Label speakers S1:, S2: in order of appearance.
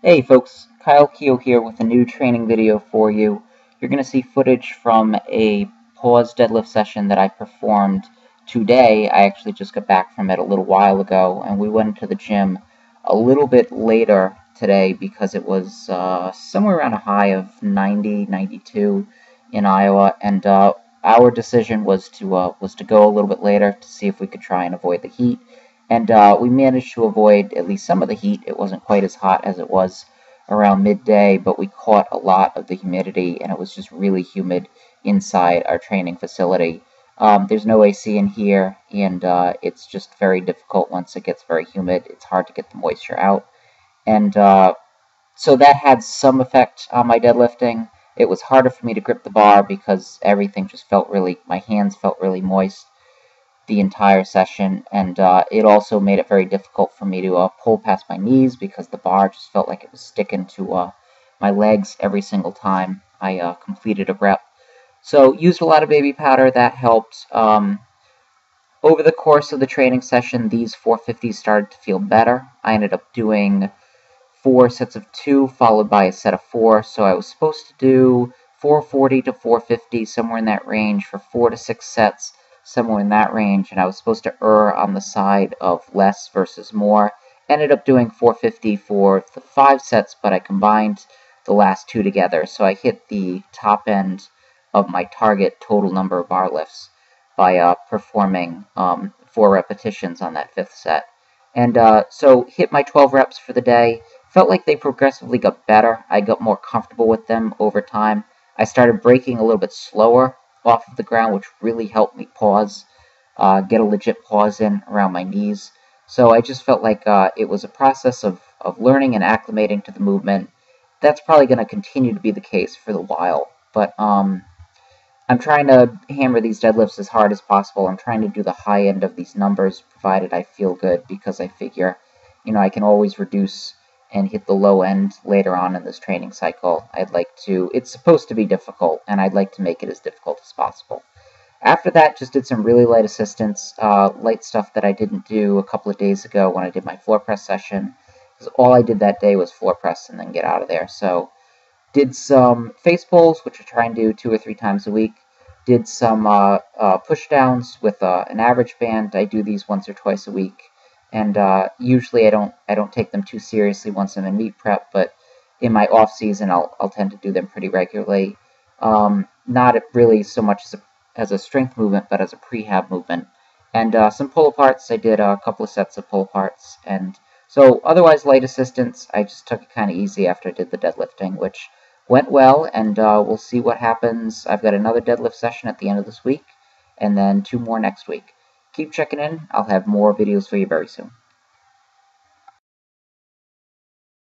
S1: Hey folks, Keough here with a new training video for you. You're going to see footage from a pause deadlift session that I performed today. I actually just got back from it a little while ago, and we went to the gym a little bit later today because it was somewhere around a high of 90, 92 in Iowa, and our decision was to go a little bit later to see if we could try and avoid the heat. And we managed to avoid at least some of the heat. It wasn't quite as hot as it was around midday, but we caught a lot of the humidity, and it was just really humid inside our training facility. There's no AC in here, and it's just very difficult once it gets very humid. It's hard to get the moisture out. And so that had some effect on my deadlifting. It was harder for me to grip the bar because everything just felt really, my hands felt really moist the entire session, and it also made it very difficult for me to pull past my knees because the bar just felt like it was sticking to my legs every single time I completed a rep. So used a lot of baby powder. That helped. Over the course of the training session, these 450s started to feel better. I ended up doing 4 sets of 2 followed by a set of 4, so I was supposed to do 440 to 450, somewhere in that range, for 4 to 6 sets, somewhere in that range, and I was supposed to err on the side of less versus more. Ended up doing 450 for the 5 sets, but I combined the last 2 together, so I hit the top end of my target total number of bar lifts by performing 4 repetitions on that 5th set. And so hit my 12 reps for the day. Felt like they progressively got better. I got more comfortable with them over time. I started breaking a little bit slower off of the ground, which really helped me pause, get a legit pause in around my knees. So I just felt like it was a process of learning and acclimating to the movement. That's probably going to continue to be the case for a while. But I'm trying to hammer these deadlifts as hard as possible. I'm trying to do the high end of these numbers, provided I feel good, because I figure, I can always reduce and hit the low end later on in this training cycle. It's supposed to be difficult, and I'd like to make it as difficult as possible. After that, just did some really light assistance, light stuff that I didn't do a couple of days ago when I did my floor press session, because all I did that day was floor press and then get out of there. So did some face pulls, which I try and do 2 or 3 times a week. Did some push downs with an average band. I do these once or twice a week, and usually I don't take them too seriously once I'm in meet prep. But in my off season, I'll tend to do them pretty regularly. Not really so much as a strength movement, but as a prehab movement. And some pull aparts. I did a couple of sets of pull aparts, and so otherwise light assistance. I just took it kind of easy after I did the deadlifting, which went well, and we'll see what happens. I've got another deadlift session at the end of this week, and then 2 more next week. Keep checking in. I'll have more videos for you very soon.